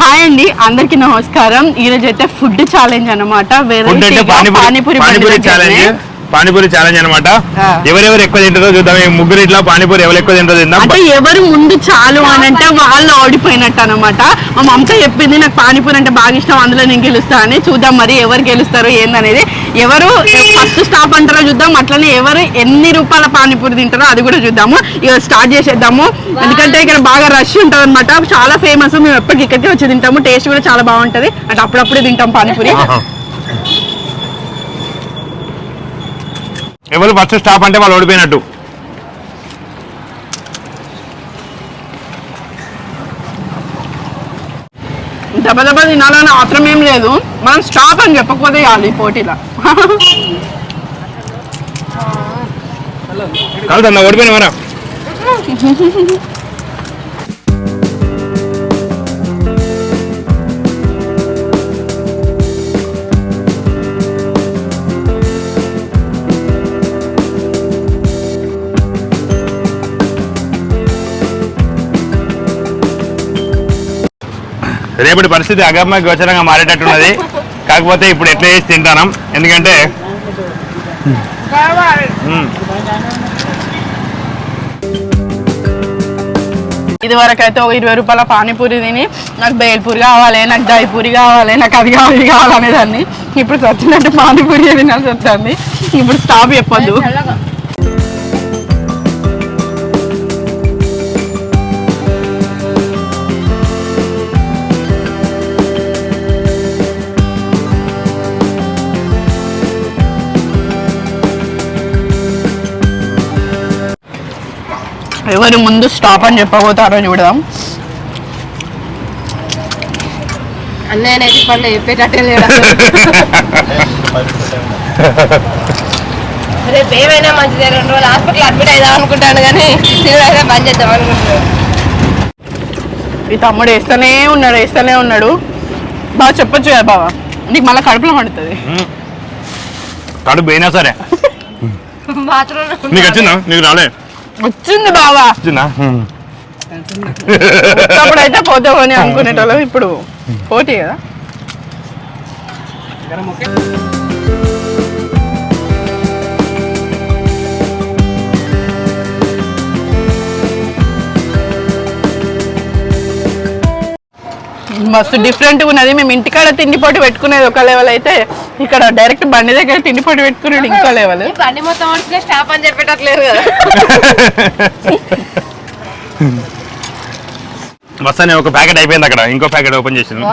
Hi అండి, అందరికి నమస్కారం. ఈ రోజు అయితే ఫుడ్ ఛాలెంజ్ అన్నమాట. పానీపూరి ఛాలెంజ్ అనమాట. ఎవరెవరు ఎక్కువ తింటారో చూద్దాం. ముగ్గురు ఇట్లా పానీపూరి ఎవరు ఎక్కువ తింటారో తిందాం. అంటే ఎవరు ముందు చాలు అని అంటే వాళ్ళు ఓడిపోయినట్టు అనమాట. మా మమత చెప్పింది నాకు పానీపూరి అంటే బాగా ఇష్టం, అందులో నేను గెలుస్తా అని. చూద్దాం మరి ఎవరు గెలుస్తారు ఏందనేది. ఎవరు ఫస్ట్ స్టాప్ అంటారో చూద్దాం. అట్లనే ఎవరు ఎన్ని రూపాయల పానీపూరి తింటారో అది కూడా చూద్దాము. ఇక స్టార్ట్ చేసేద్దాము. ఎందుకంటే ఇక్కడ బాగా రష్ ఉంటుంది అనమాట. చాలా ఫేమస్. మేము ఎప్పటికి ఇక్కడికి వచ్చి తింటాము. టేస్ట్ కూడా చాలా బాగుంటది. అంటే అప్పుడప్పుడే తింటాం పానీపూరి. ఎవరు ఫస్ట్ స్టాప్ అంటే వాళ్ళు ఓడిపోయినట్టు. దెబ్బ దెబ్బ తినాలని ఆత్రం ఏం లేదు. మనం స్టాప్ అని చెప్పకపోతే చాలు ఈ పోటీలో. కాదు ఓడిపోయిన వరా. రేపటి పరిస్థితి అగమ్య గోచరంగా మారేటట్టున్నది. కాకపోతే ఇప్పుడు ఎట్లా చేసి తింటాను. ఎందుకంటే ఇది వరకు అయితే ఒక 20 రూపాయల పానీపూరి తిని నాకు బేల్పూరి కావాలి, నాకు దహిపూరి కావాలి, నాకు అది కావాలి ఇది కావాలనేదాన్ని. ఇప్పుడు వచ్చినట్టు పానీపూరి తినాల్సి వస్తుంది. ఇప్పుడు స్టాప్ చెప్పొద్దు. ఎవరు ముందు స్టాప్ అని చెప్పబోతారో చూడదాం. అన్నయ్య పండు చెప్పేటట్టే లేడు. రేపు ఏమైనా మంచిదే, 2 రోజులు హాస్పిటల్ అడ్మిట్ అయిదాం అనుకుంటాను, కానీ తీవ్రంగా పని చేద్దాం అనుకుంటున్నాను. ఈ తమ్ముడు వేస్తూనే ఉన్నాడు. బాగా చెప్పొచ్చు కదా బాబా, నీకు మళ్ళీ కడుపులో పడుతుంది. కడుపు అయినా సరే నీకు వచ్చిందా? నీకు రాలే? వచ్చింది బావా. అప్పుడైతే పోతామని అనుకునేటోళ్ళం, ఇప్పుడు పోటీ కదా. మస్తు డిఫరెంట్గా ఉన్నది. మేము ఇంటికాడ తిండిపోటు పెట్టుకునేది ఒక లెవెల్ అయితే, ఇక్కడ డైరెక్ట్ బండి దగ్గర తిండిపోటు పెట్టుకునేది ఇంకో లెవెల్. బండి మొత్తం వస్తే స్టాప్ అని చెప్పేటట్లేదు కదా. వస్తానే ఒక ప్యాకెట్ అయిపోయింది, అక్కడ ఇంకో ప్యాకెట్ ఓపెన్ చేసింది.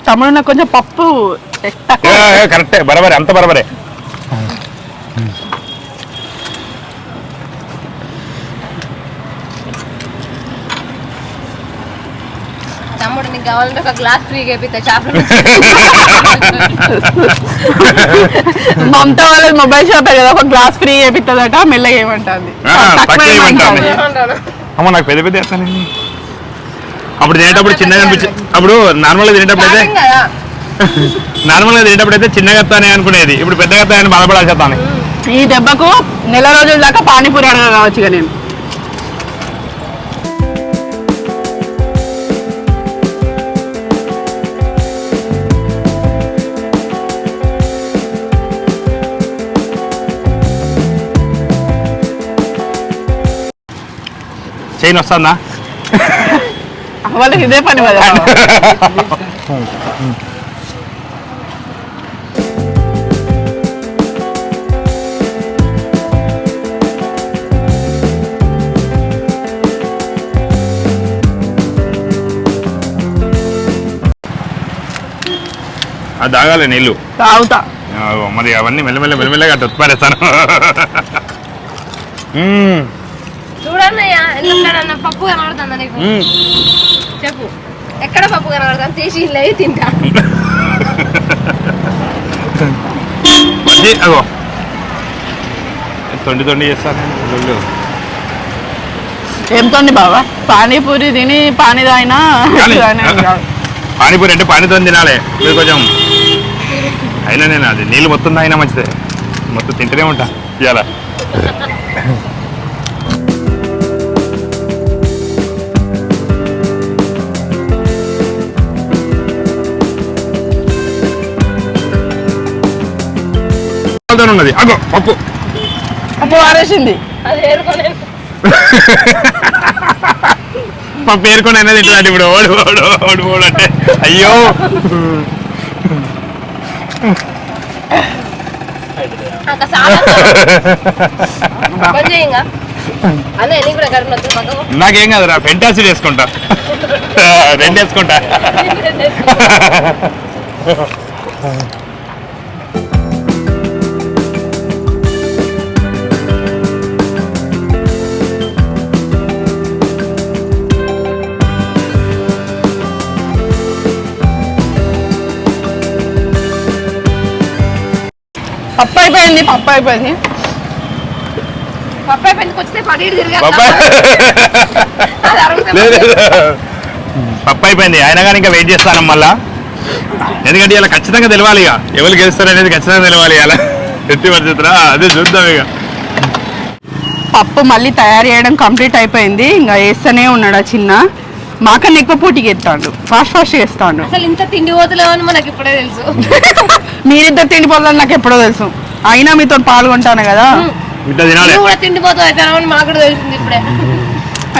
తమ్ముడు నాకు కొంచెం పప్పు కరెక్టే, బరాబరే, అంత బరాబరే. తమ్ముడు నీకు కావాలంటే ఒక గ్లాస్ ఫ్రీగా అయిపోతా చేపలు. మమత వాళ్ళ మొబైల్ షాప్ కదా, ఒక గ్లాస్ ఫ్రీ అయిపోతుందట. మెల్లగా ఏమంటుంది అమ్మ, నాకు పెద్ద పెద్ద వేస్తానండి. అప్పుడు తినేటప్పుడు చిన్నగా అనిపించింది. అప్పుడు నార్మల్గా తినేటప్పుడు అయితే చిన్నగా వస్తానే అనుకునేది. ఇప్పుడు పెద్దగా వస్తానని బాధపడాల్సి వస్తాను. ఈ దెబ్బకు నెల రోజుల దాకా పానీపూరి అడగా కావచ్చు నేను. చైన్ వస్తుందా? వాళ్ళకి ఇదే పని కదా. అది తాగాలి నీళ్ళు. తాగుతా మరి అవన్నీ మెల్లమెల్లగా అట్టు ఉత్పాదిస్తాను. చూడన్నయ్యా, ఎందుకన్నా పప్పు కనబడుతుందా నీకు? చెప్పు, ఎక్కడ పప్పు కనబడతా? తీసి ఇల్లు తింటా. అగో తొండి చేస్తాను. ఏం తొండి బావా? పానీపూరి తిని పానీ తాగినా. పానీపూరి అంటే పానీతో తినాలి. మీరు కొంచెం అయినా నేను అది నీళ్ళు మొత్తం తాగినా మంచిదే. మొత్తం తింటూనే ఉంటా ఇవాళ. ఉన్నది అగో పప్పు పప్పు వారేసింది. అది ఏరుకోలేదు. పప్పు ఏరుకొని అనేది తింటున్నాడు ఇప్పుడు ఓడు ఓడు ఓడు ఓడు అంటే అయ్యో అక్క చాలా బంద్ చేయంగా. అదే నీకు కూడా కడుపు నొప్పి పక్కకు. నాకేం కాదురా ఫెంటాసిడ్ వేసుకుంటా 2 వేసుకుంటా. పప్పు అయిపోయింది. పప్పాయి పెళ్లికి వస్తే పడి తిరిగి పప్పు అయిపోయింది. అయినా కానీ ఇంకా వెయిట్ చేస్తాను మళ్ళా, ఎందుకంటే ఇలా ఖచ్చితంగా తెలవాలి. ఇక ఎవరు గెలుస్తారు అనేది ఖచ్చితంగా తెలవాలి. ఇలా ఎట్టి పరిస్థితురా అదే చూద్దాం. ఇక పప్పు మళ్ళీ తయారు చేయడం కంప్లీట్ అయిపోయింది. ఇంకా వేస్తూనే ఉన్నాడు ఆ చిన్న. మాకన్నా ఎక్కువ పోటీకి ఎత్తాడు, ఫాస్ట్ చేస్తాడు. అసలు ఇంత తిండి పోతులేమని మనకి ఇప్పుడే తెలుసు. మీరిద్దరు తిండిపోతుందని నాకు ఎప్పుడో తెలుసు. అయినా మీతో పాల్గొంటాను కదా. ఇట్లా తినాలి. నువ్వు కూడా తిండిపోతూ అవుతానని మాకు కూడా తెలిసింది ఇప్పుడే.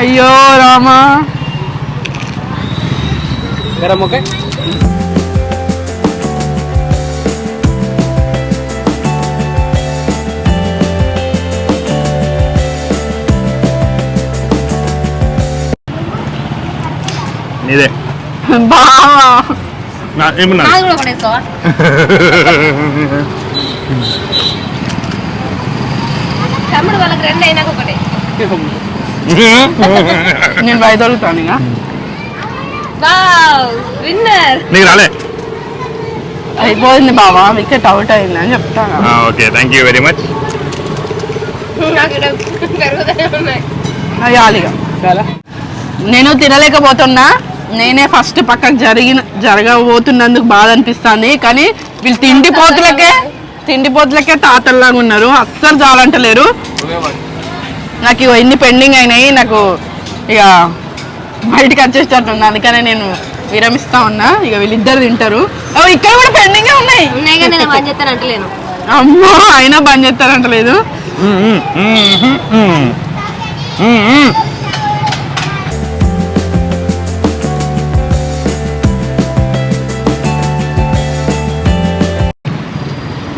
అయ్యో రామా. నీదే బావా ఏమన్నా నాకు కూడా పడేసుకోవా. తమ్ముడు వాళ్ళకి 2 అయినాక ఒకటే. నేను బయదొలుగుతాను ఇక. Wow winner. నీకు రాలే. అయిపోయింది బావా, వికెట్ అవుట్ అయింది అని చెప్తాను. Okay thank you very much. నాకు ఇక్కడ పెరుగుతూనే ఉన్నాయి. అయ్యాలిగా నేను తినలేకపోతున్నా. నేనే ఫస్ట్ పక్కకు జరగబోతున్నందుకు బాధ అనిపిస్తుంది. కానీ వీళ్ళు తిండిపోతులకే తాతల్లాగా ఉన్నారు. అస్సలు చాలంటలేరు. నాకు ఇక ఎన్ని పెండింగ్ అయినాయి. నాకు ఇక బయటికి వచ్చేటట్టుంది. అందుకనే నేను విరమిస్తా ఉన్నా. ఇక వీళ్ళిద్దరు తింటారు. ఇక్కడ కూడా పెండింగ్ ఉన్నాయి. ఉన్నాయిగా నేను బంద్ చేస్తాను అంటలేను. అమ్మో అయినా బంద్ చేస్తారంటలేదు.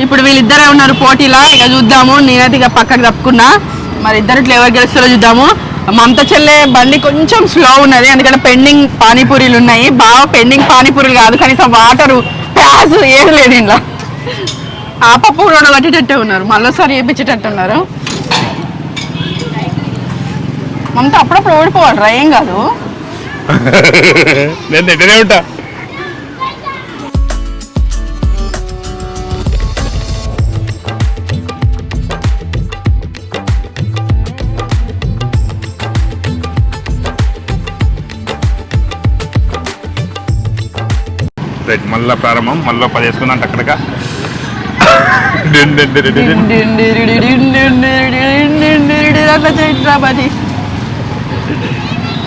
ఇప్పుడు వీళ్ళిద్దరే ఉన్నారు పోటీలా. ఇక చూద్దాము. నేనైతే ఇక పక్కకు తప్పుకున్నా. మరి ఇద్దరిట్లో ఎవరు గెలుస్తారో చూద్దాము. మమత చెల్లె బండి కొంచెం స్లో ఉన్నది, ఎందుకంటే పెండింగ్ పానీపూరీలు ఉన్నాయి. బాగా పెండింగ్ పానీపూరీలు కాదు, కనీసం వాటరు ప్యాస్ ఏం లేదు ఇంట్లో. ఆ పప్పు కూడా కట్టేటట్టే ఉన్నారు. మళ్ళీసారి వేయించేటట్టు ఉన్నారు. మమత అప్పుడప్పుడు ఓడిపోవాలి, ఏం కాదు. నేను తింటూనే ఉంటా. రైట్ మళ్ళీ ప్రారంభం. మళ్ళీ 10 వేసుకుందాం అక్కడిక.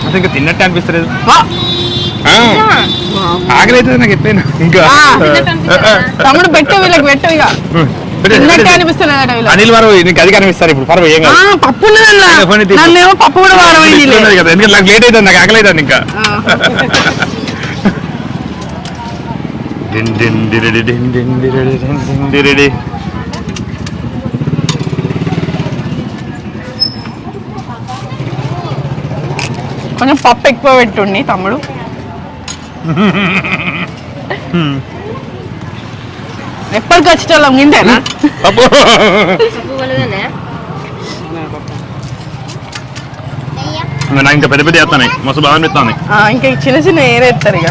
అసలు ఇంకా తిన్నట్టు అనిపిస్తలేదు. ఆకలి అవుతుంది నాకు ఎప్పుడైనా. ఇంకా తమ్ముడు పెట్టు, వీళ్ళకి పెట్టు. ఇక అనిల్ వారు నీకు అది కనిపిస్తారు ఇప్పుడు. పర్వ ఏం కాదు. పప్పు నన్నేమో పప్పు కూడా వారమైంది కదా, ఎందుకంటే నాకు లేట్ అవుతుంది, నాకు ఆకలి అవుతుంది ఇంకా. కొంచెం పప్పు ఎక్కువ పెట్టుండి తమ్ముడు. ఎప్పటికి వచ్చేటోళ్ళం గిందేనా పప్పు. నాకు ఇంకా పెద్ద పెద్ద చేస్తాను, మస్తు బాగా అనిపిస్తాను. ఇంకా చిన్న చిన్న ఏరేస్తారు ఇక.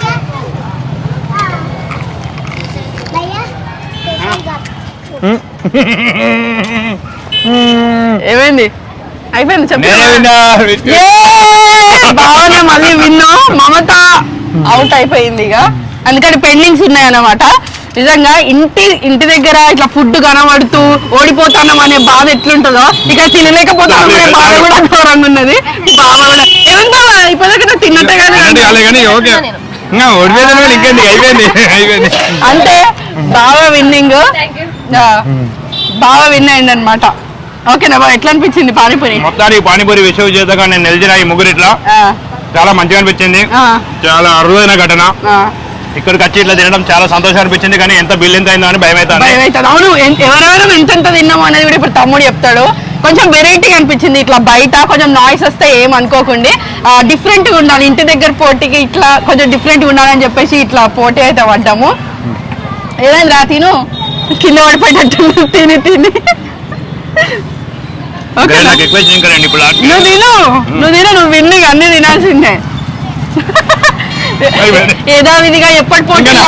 ఏమైంది? అయిపోయింది చెప్పు. బాగానే మళ్ళీ విన్నా. మమత అవుట్ అయిపోయింది ఇక, అందుకని పెండింగ్స్ ఉన్నాయన్నమాట. నిజంగా ఇంటి దగ్గర ఇట్లా ఫుడ్ కనబడుతూ ఓడిపోతాం అనే బాధ ఎట్లుంటుందో ఇక్కడ తినలేకపోతాం అనే బాధ కూడా ఘోరంగా ఉన్నది. బాగా కూడా ఏమంటా ఇప్పటికైనా తిన్నట్టే కానీ అంటే బాగా విన్నింగ్. బాగా విన్ అయింది అనమాట. ఓకేనా బావ, ఎట్లా అనిపించింది పానీపూరి? మొత్తానికి పానీపూరి విశ్వవిజేతగా నేను నిలిచిన ఈ ముగ్గురు ఇట్లా ఆ, చాలా మంచిగా అనిపించింది. ఆ, చాలా అరుదైన ఘటన. ఆ. ఇక్కడికి వచ్చి ఇట్లా తినడం చాలా సంతోషం అనిపించింది. కానీ ఎంత బిల్ ఎంత అయిందో అని భయం అవుతుంది. భయం అవుతుంది. అవును, ఎవరెవరు ఎంతెంత తిన్నాము అనేది కూడా ఇప్పుడు తమ్ముడు చెప్తాడు. కొంచెం వెరైటీగా అనిపించింది. ఇట్లా బయట కొంచెం నాయిస్ వస్తే ఏం అనుకోకండి, డిఫరెంట్గా ఉండాలి. ఇంటి దగ్గర పోటీకి ఇట్లా కొంచెం డిఫరెంట్గా ఉండాలని చెప్పేసి ఇట్లా పోటీ అయితే పడ్డాము. ఏదైనా రా తిను, కింద పడిపోయేటట్టు తిని తిని. ఓకే, నాకు ఎక్కువ ఇంకా రండి ఇప్పుడు. నువ్వు తిను, నువ్వు విన్ను అన్ని తినాల్సిందే. యథావిధిగా ఎప్పటి పోటీ ఇక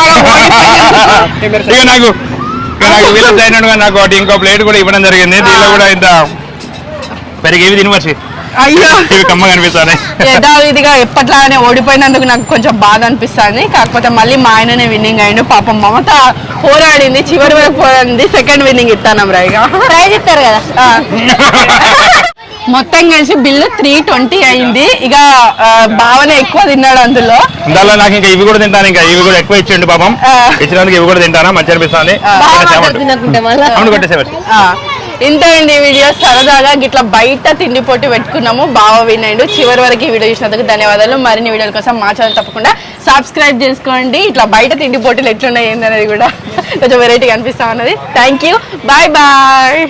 నాకు వీలైనట్టుగా నాకు ఒకటి ఇంకో ప్లేట్ కూడా ఇవ్వడం జరిగింది. దీనిలో కూడా ఇంత పెరిగేవి తినవచ్చు. అయ్యో, ఇవి కమ్మగా అనిపిస్తాయి. యథావిధిగా ఎప్పట్లానే ఓడిపోయినందుకు నాకు కొంచెం బాధ అనిపిస్తుంది. కాకపోతే మళ్ళీ మా ఆయననే విన్నింగ్ అయిండు. పాపం మమత పోరాడింది, చివరి వరకు పోరాడింది. సెకండ్ విన్నింగ్ ఇస్తాను రా. ఇక ప్రైజ్ ఇస్తారు కదా. మొత్తం కలిసి బిల్లు 320 అయింది. ఇక భావన ఎక్కువ తిన్నాడు అందులో. నాకు ఇంకా ఇవి కూడా తింటాను. ఇంకా ఇవి కూడా ఎక్కువ ఇచ్చిండు పాపం. ఇచ్చినందుకు ఇవి కూడా తింటానా, మంచి అనిపిస్తుంది. అవును, కొట్టేసేవారు. ఇంత అండి వీడియో. సరదాగా గిట్లా బయట తిండి పోటీ పెట్టుకున్నాము. బాగా వినండి. చివరి వరకు ఈ వీడియో చూసినందుకు ధన్యవాదాలు. మరిన్ని వీడియోల కోసం మా ఛానల్ తప్పకుండా సబ్స్క్రైబ్ చేసుకోండి. ఇట్లా బయట తిండి పోటీలు ఎట్లున్నాయి ఏందనేది కూడా కొంచెం వెరైటీగా అనిపిస్తా ఉన్నది. Thank you, bye bye.